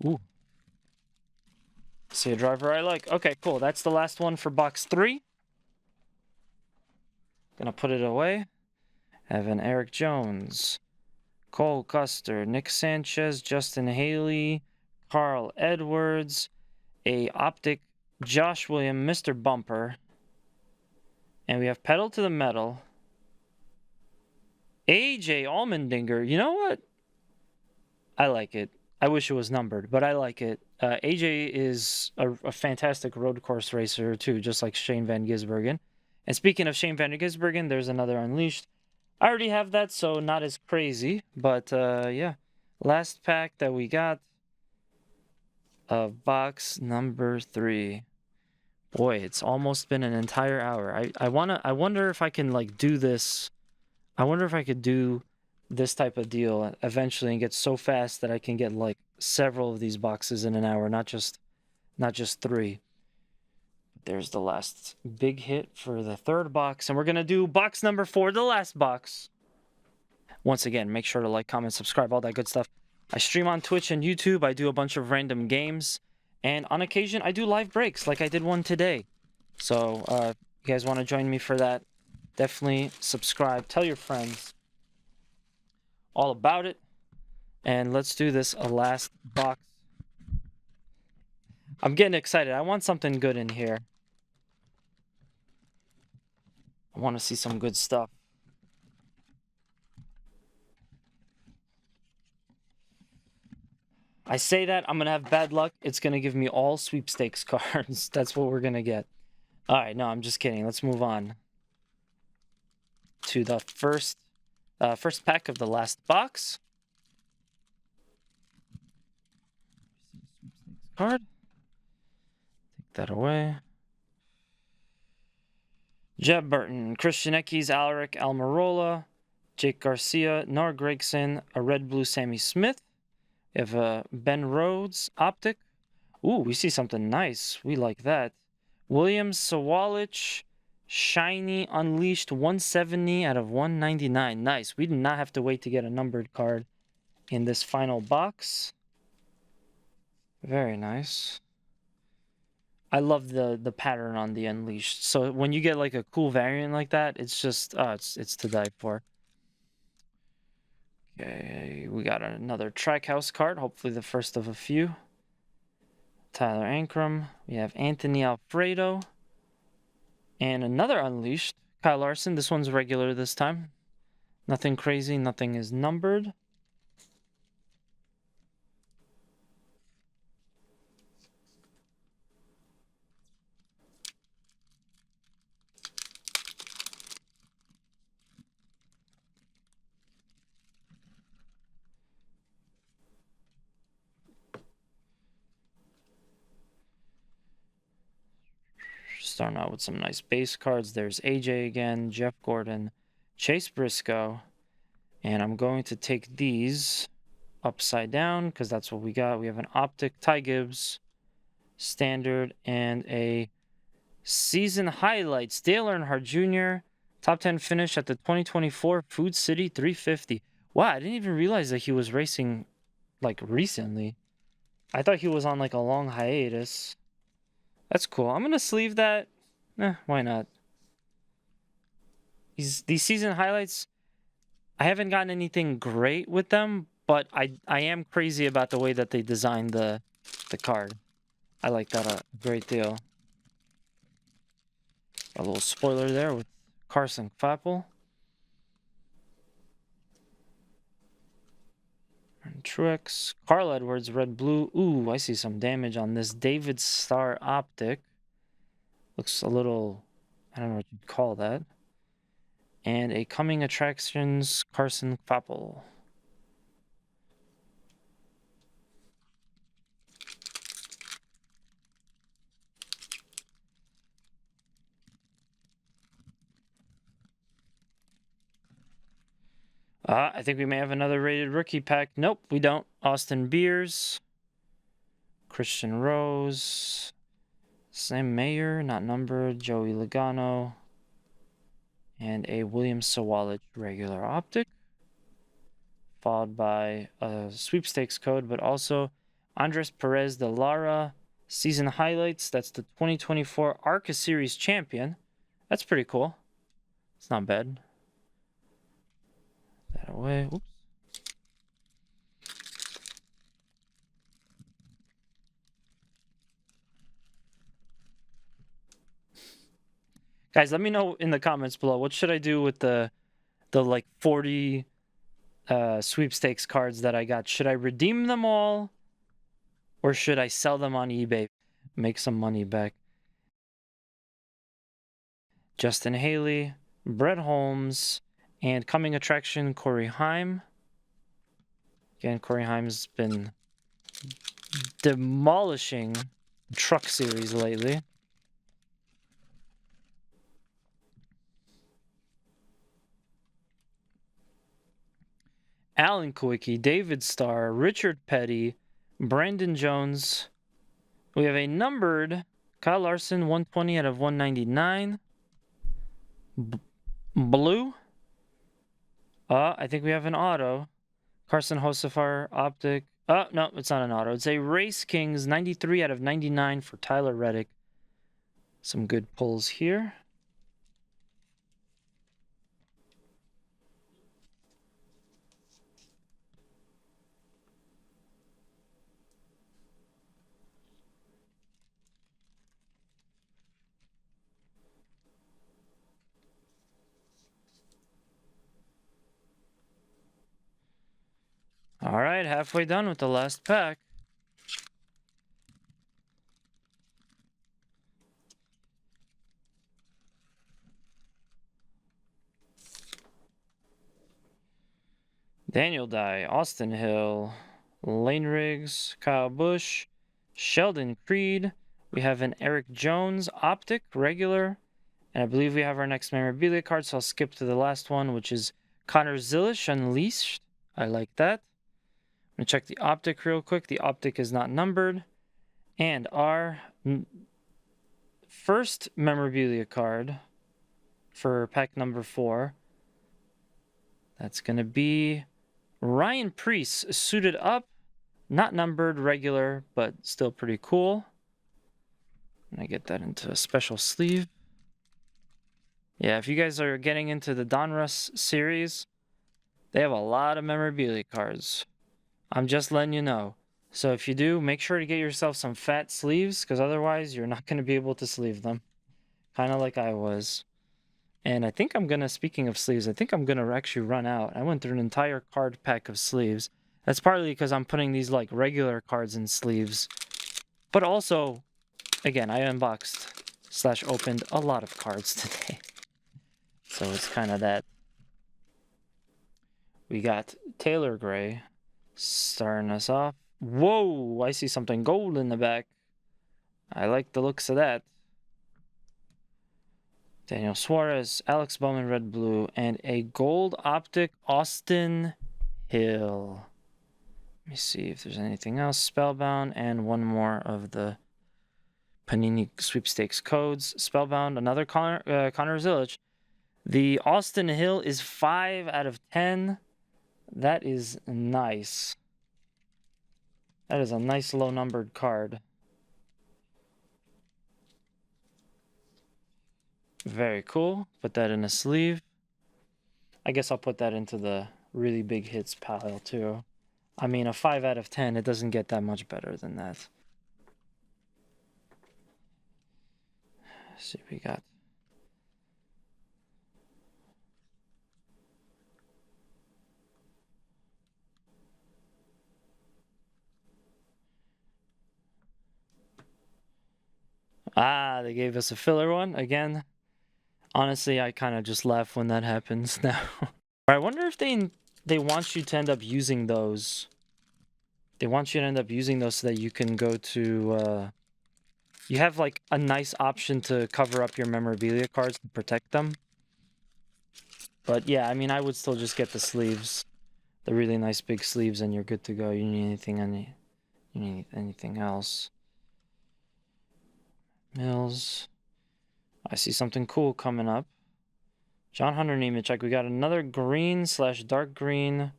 Ooh. See a driver I like. Okay, cool. That's the last one for box 3. Gonna put it away. Evan Eric Jones, Cole Custer, Nick Sanchez, Justin Haley, Carl Edwards, a Optic Josh William, Mr. Bumper. And we have Pedal to the Metal. AJ Allmendinger. You know what? I like it. I wish it was numbered, but I like it. AJ is a fantastic road course racer, too, just like Shane Van Gisbergen. And speaking of Shane Van Gisbergen, there's another Unleashed. I already have that, so not as crazy. But, yeah. Last pack that we got of box number 3. Boy, it's almost been an entire hour. I wonder if I can, like, do this. I wonder if I could do this type of deal eventually and get so fast that I can get like several of these boxes in an hour, not just 3. There's the last big hit for the 3rd box, and we're gonna do box number 4, the last box. Once again, make sure to like, comment, subscribe, all that good stuff. I stream on Twitch and YouTube. I do a bunch of random games, and on occasion I do live breaks like I did one today. So if you guys want to join me for that, definitely subscribe, tell your friends all about it, and let's do this last box. I'm getting excited. I want something good in here. I want to see some good stuff. I say that, I'm going to have bad luck. It's going to give me all sweepstakes cards. That's what we're going to get. All right, no, I'm just kidding. Let's move on to the first pack of the last box. Card. Take that away. Jeb Burton, Christian Eckes, Alaric Almirola, Jake Garcia, Noah Gragson, a red-blue Sammy Smith. We have a Ben Rhodes Optic. Ooh, we see something nice. We like that. Williams Sawalich, Shiny Unleashed 170 out of 199. Nice. We did not have to wait to get a numbered card in this final box. Very nice. I love the pattern on the Unleashed. So when you get like a cool variant like that, it's just it's to die for. Okay, we got another Trackhouse card, hopefully the first of a few. Tyler Ankrum. We have Anthony Alfredo. And another Unleashed, Kyle Larson. This one's regular this time. Nothing crazy, nothing is numbered. Starting out with some nice base cards. There's AJ again, Jeff Gordon, Chase Briscoe. And I'm going to take these upside down because that's what we got. We have an Optic Ty Gibbs, Standard, and a Season Highlights. Dale Earnhardt Jr., top 10 finish at the 2024 Food City 350. Wow, I didn't even realize that he was racing like recently. I thought he was on like a long hiatus. That's cool. I'm gonna sleeve that. Why not? These season highlights, I haven't gotten anything great with them, but I am crazy about the way that they designed the card. I like that a great deal. A little spoiler there with Carson Fappel. And Truex. Carl Edwards, red blue. Ooh, I see some damage on this David Starr Optic. Looks a little, I don't know what you'd call that. And a Coming Attractions Carson Fappel. I think we may have another rated rookie pack. Nope, we don't. Austin Beers. Christian Rose. Sam Mayer, not numbered. Joey Logano. And a William Sawalich regular optic. Followed by a sweepstakes code, but also Andres Perez de Lara season highlights. That's the 2024 ARCA Series champion. That's pretty cool. It's not bad. That away. Oops. Guys, let me know in the comments below. What should I do with the like 40 sweepstakes cards that I got? Should I redeem them all? Or should I sell them on eBay? Make some money back. Justin Haley, Brett Holmes, and coming attraction, Corey Haim. Again, Corey Haim's been demolishing Truck Series lately. Alan Kwiatkowski, David Starr, Richard Petty, Brandon Jones. We have a numbered Kyle Larson, 120 out of 199. Blue. I think we have an auto. Carson Hocevar, optic. No, it's not an auto. It's a Race Kings, 93 out of 99 for Tyler Reddick. Some good pulls here. All right, halfway done with the last pack. Daniel Dye, Austin Hill, Lane Riggs, Kyle Busch, Sheldon Creed. We have an Eric Jones optic, regular. And I believe we have our next memorabilia card, so I'll skip to the last one, which is Connor Zilish, Unleashed. I like that. I'm going to check the optic real quick. The optic is not numbered. And our first memorabilia card for pack number 4, that's going to be Ryan Preece, suited up. Not numbered, regular, but still pretty cool. I'm going to get that into a special sleeve. Yeah, if you guys are getting into the Donruss series, they have a lot of memorabilia cards. I'm just letting you know. So if you do, make sure to get yourself some fat sleeves, because otherwise you're not going to be able to sleeve them. Kind of like I was. And I think I'm going to, speaking of sleeves, I think I'm going to actually run out. I went through an entire card pack of sleeves. That's partly because I'm putting these like regular cards in sleeves. But also, again, I unboxed / opened a lot of cards today. So it's kind of that. We got Taylor Gray starting us off. Whoa, I see something gold in the back. I like the looks of that. Daniel Suarez, Alex Bowman, red, blue, and a gold optic Austin Hill. Let me see if there's anything else. Spellbound, and one more of the Panini sweepstakes codes. Spellbound, another Connor Zilish. The Austin Hill is 5 out of 10. That is nice. That is a nice low numbered card. Very cool. Put that in a sleeve. I guess I'll put that into the really big hits pile too. I mean, a 5 out of 10, it doesn't get that much better than that. Let's see what we got. They gave us a filler one again. Honestly, I kind of just laugh when that happens now. I wonder if they want you to end up using those. They want you to end up using those so that you can go to... you have like a nice option to cover up your memorabilia cards to protect them. But yeah, I mean, I would still just get the sleeves, the really nice big sleeves, and you're good to go. You need anything else? Mills. I see something cool coming up. John Hunter Nemechek. We got another green / dark green.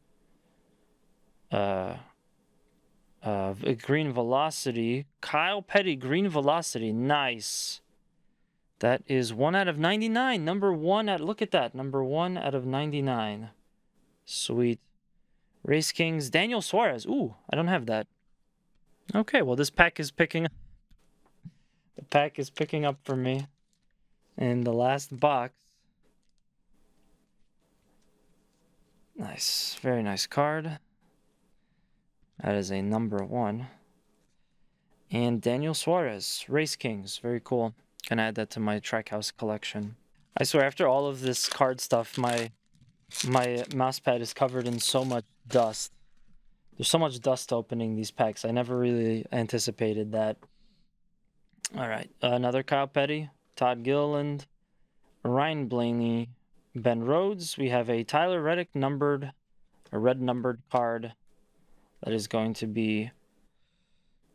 Green Velocity. Kyle Petty, Green Velocity. Nice. That is 1 out of 99. Number 1 at, look at that. Number 1 out of 99. Sweet. Race Kings, Daniel Suarez. Ooh, I don't have that. Okay, well, this pack is picking up. The pack is picking up for me. In the last box. Nice. Very nice card. That is a number 1. And Daniel Suarez, Race Kings. Very cool. Gonna add that to my Trackhouse collection. I swear, after all of this card stuff, my mouse pad is covered in so much dust. There's so much dust opening these packs. I never really anticipated that. All right, another Kyle Petty, Todd Gilliland, Ryan Blaney, Ben Rhodes. We have a Tyler Reddick red numbered card. That is going to be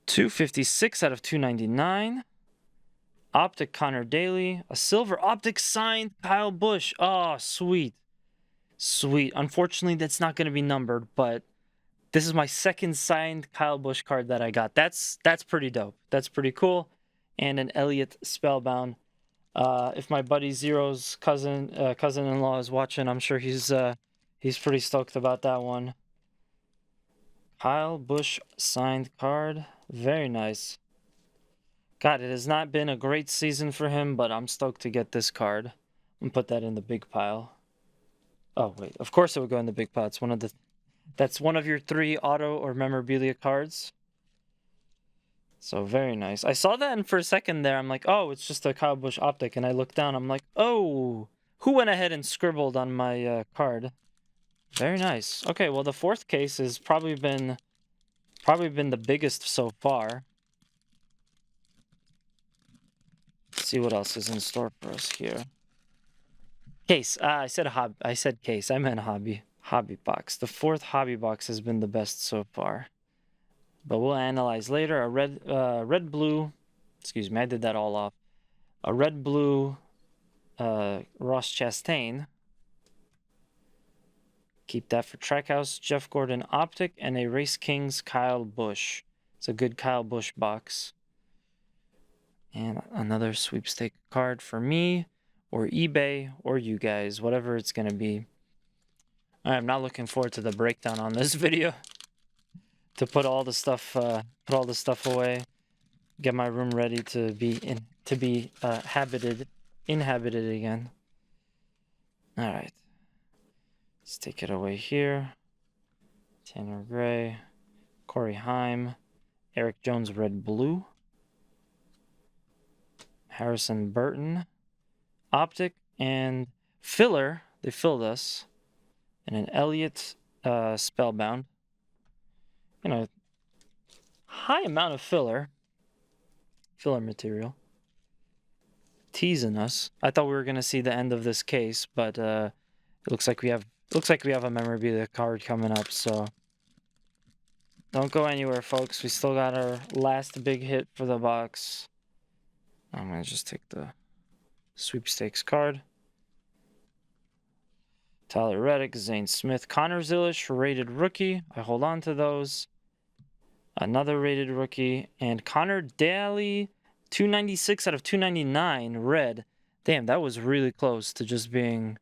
256 out of 299. Optic Connor Daly. A silver optic signed Kyle Busch. Oh, sweet. Sweet. Unfortunately, that's not going to be numbered, but this is my second signed Kyle Busch card that I got. That's pretty dope. That's pretty cool. And an Elliott Spellbound. If my buddy Zero's cousin-in-law is watching, I'm sure he's pretty stoked about that one. Kyle Busch signed card. Very nice. God, it has not been a great season for him, but I'm stoked to get this card. I'm gonna put that in the big pile. Oh wait, of course it would go in the big pile. That's one of your 3 auto or memorabilia cards. So very nice. I saw that, and for a second there, I'm like, oh, it's just a Kyle Busch optic, and I looked down, I'm like, oh, who went ahead and scribbled on my card? Very nice. Okay, well, the 4th case has probably been the biggest so far. Let's see what else is in store for us here. Case. I said case. I meant hobby. Hobby box. The 4th hobby box has been the best so far. But we'll analyze later. A red blue. Excuse me, I did that all off. A red blue Ross Chastain. Keep that for Trackhouse. Jeff Gordon Optic, and a Race Kings Kyle Busch. It's a good Kyle Busch box. And another sweepstake card for me, or eBay, or you guys, whatever it's going to be. I'm not looking forward to the breakdown on this video. To put all the stuff away, get my room ready to be inhabited again. All right, let's take it away here. Tanner Gray, Corey Heim, Eric Jones red blue, Harrison Burton, optic, and filler. They filled us, and an Elliott Spellbound. You know, high amount of filler material. Teasing us. I thought we were gonna see the end of this case, but it looks like we have a memorabilia card coming up. So don't go anywhere, folks. We still got our last big hit for the box. I'm gonna just take the sweepstakes card. Tyler Reddick, Zane Smith, Connor Zilish, rated rookie. I hold on to those. Another rated rookie, and Connor Daly, 296 out of 299, red. Damn, that was really close to just being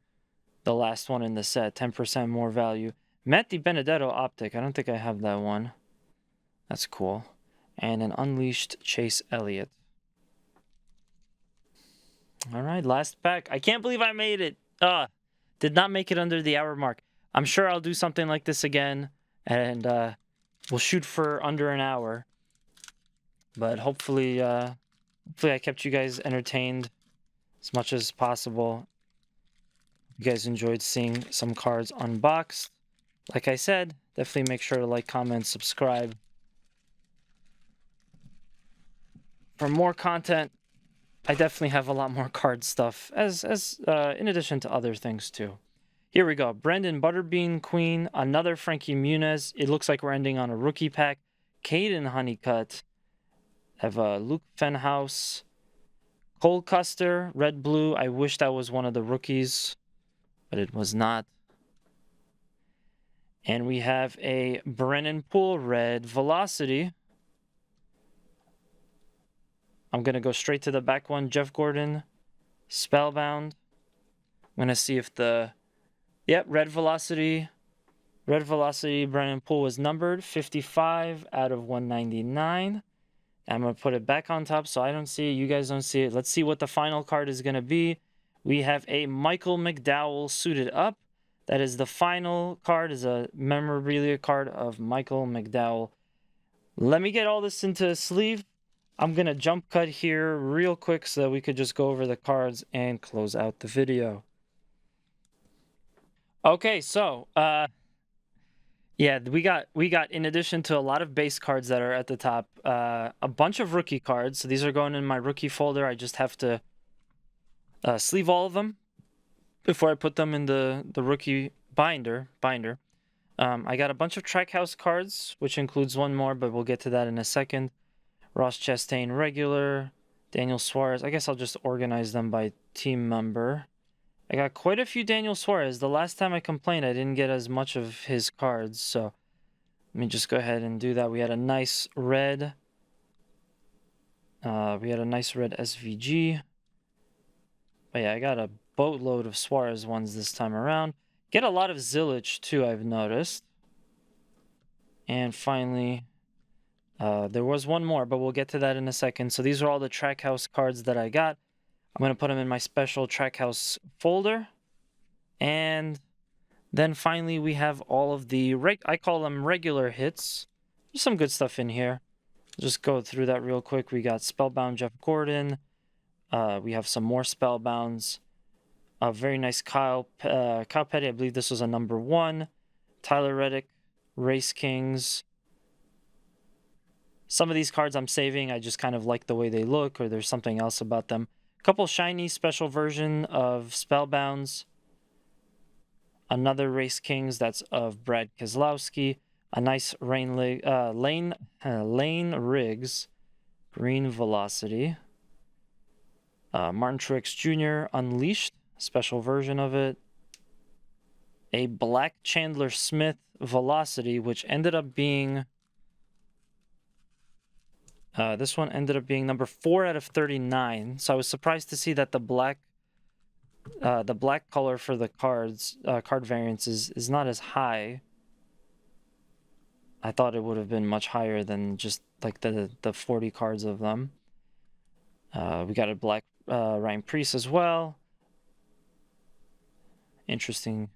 the last one in the set. 10% more value. Matt DiBenedetto optic. I don't think I have that one. That's cool. And an unleashed Chase Elliott. All right, last pack. I can't believe I made it. Did not make it under the hour mark. I'm sure I'll do something like this again, and we'll shoot for under an hour. But hopefully I kept you guys entertained as much as possible. You guys enjoyed seeing some cards unboxed. Like I said, definitely make sure to like, comment, subscribe for more content. I definitely have a lot more card stuff, as in addition to other things too. Here we go. Brendan Butterbean Queen, another Frankie Muniz. It looks like we're ending on a rookie pack. Caden Honeycutt. I have Luke Fenhouse. Cole Custer, red blue. I wish that was one of the rookies, but it was not. And we have a Brennan Poole red Velocity. I'm going to go straight to the back one. Jeff Gordon, Spellbound. I'm going to see if the... Yep, red Velocity. Red Velocity Brennan Poole was numbered 55 out of 199. I'm going to put it back on top so I don't see it. You guys don't see it. Let's see what the final card is going to be. We have a Michael McDowell suited up. That is the final card, is a memorabilia card of Michael McDowell. Let me get all this into a sleeve. I'm going to jump cut here real quick so that we could just go over the cards and close out the video. Okay, so, yeah, we got, in addition to a lot of base cards that are at the top, a bunch of rookie cards. So these are going in my rookie folder. I just have to sleeve all of them before I put them in the rookie binder. I got a bunch of Trackhouse cards, which includes one more, but we'll get to that in a second. Ross Chastain regular, Daniel Suarez. I guess I'll just organize them by team member. I got quite a few Daniel Suarez. The last time I complained, I didn't get as much of his cards, so let me just go ahead and do that. We had a nice red. SVG. But yeah, I got a boatload of Suarez ones this time around. Get a lot of Zillich too, I've noticed. And finally, there was one more, but we'll get to that in a second. So these are all the Trackhouse cards that I got. I'm going to put them in my special Trackhouse folder. And then finally, we have all of the, I call them regular hits. There's some good stuff in here. Just go through that real quick. We got Spellbound Jeff Gordon. We have some more Spellbounds. A very nice Kyle Petty. I believe this was a number 1. Tyler Reddick, Race Kings. Some of these cards I'm saving. I just kind of like the way they look, or there's something else about them. A couple shiny special version of Spellbounds. Another Race Kings, that's of Brad Keselowski. A nice Lane Riggs, Green Velocity. Martin Truex Jr. Unleashed, special version of it. A black Chandler Smith Velocity, which ended up being... this one ended up being number 4 out of 39. So I was surprised to see that the black color for the cards, card variants is not as high. I thought it would have been much higher than just like the 40 cards of them. We got a black Ryan Preece as well. Interesting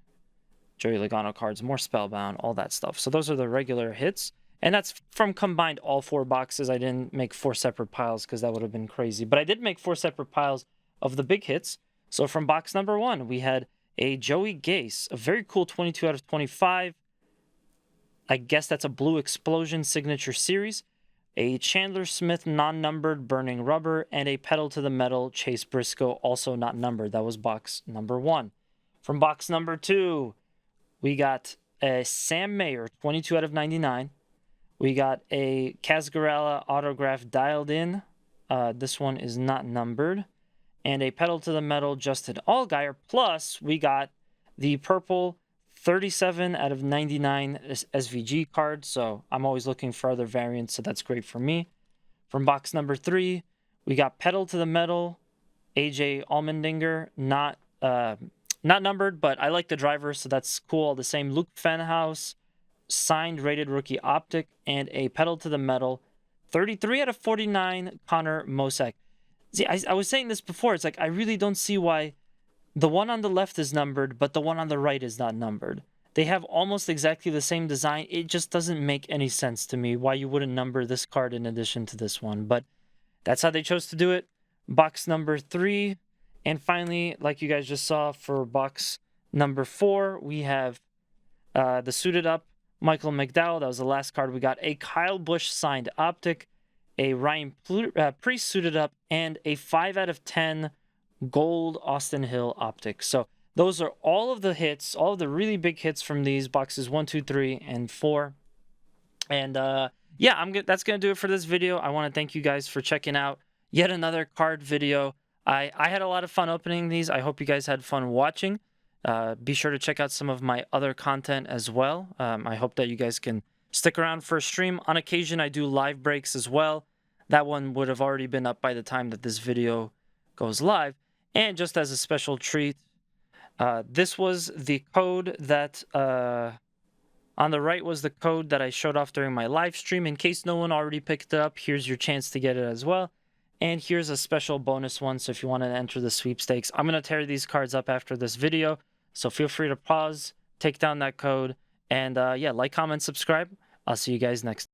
Joey Logano cards, more Spellbound, all that stuff. So those are the regular hits. And that's from combined all 4 boxes. I didn't make 4 separate piles because that would have been crazy. But I did make 4 separate piles of the big hits. So from box number 1, we had a Joey Gase, a very cool 22 out of 25. I guess that's a Blue Explosion Signature Series. A Chandler Smith non-numbered Burning Rubber, and a Pedal to the Metal Chase Briscoe, also not numbered. That was box number 1. From box number 2, we got a Sam Mayer 22 out of 99. We got a Casgarella autograph dialed in. This one is not numbered. And a Pedal to the Metal Justin Allgaier. Plus, we got the purple 37 out of 99 SVG card. So I'm always looking for other variants, so that's great for me. From box number 3, we got Pedal to the Metal AJ Allmendinger. Not numbered, but I like the driver, so that's cool. All the same. Luke Fenhouse. Signed rated rookie optic, and a Pedal to the Metal 33 out of 49 Connor Mosak. See, I was saying this before. It's like I really don't see why the one on the left is numbered, but the one on the right is not numbered. They have almost exactly the same design. It just doesn't make any sense to me why you wouldn't number this card in addition to this one. But that's how they chose to do it. Box number 3. And finally, like you guys just saw for box number 4, we have the suited up Michael McDowell. That was the last card we got. A Kyle Busch signed optic, a Ryan Preece suited up, and a 5 out of 10 gold Austin Hill optic. So those are all of the hits, all of the really big hits from these boxes 1, 2, 3, and 4. And yeah, that's gonna do it for this video. I want to thank you guys for checking out yet another card video. I had a lot of fun opening these. I hope you guys had fun watching. Be sure to check out some of my other content as well. I hope that you guys can stick around for a stream. On occasion, I do live breaks as well. That one would have already been up by the time that this video goes live. And just as a special treat, this was the code that on the right was the code that I showed off during my live stream. In case no one already picked it up, here's your chance to get it as well. And here's a special bonus one, so if you want to enter the sweepstakes, I'm going to tear these cards up after this video. So feel free to pause, take down that code, and yeah, like, comment, subscribe. I'll see you guys next time.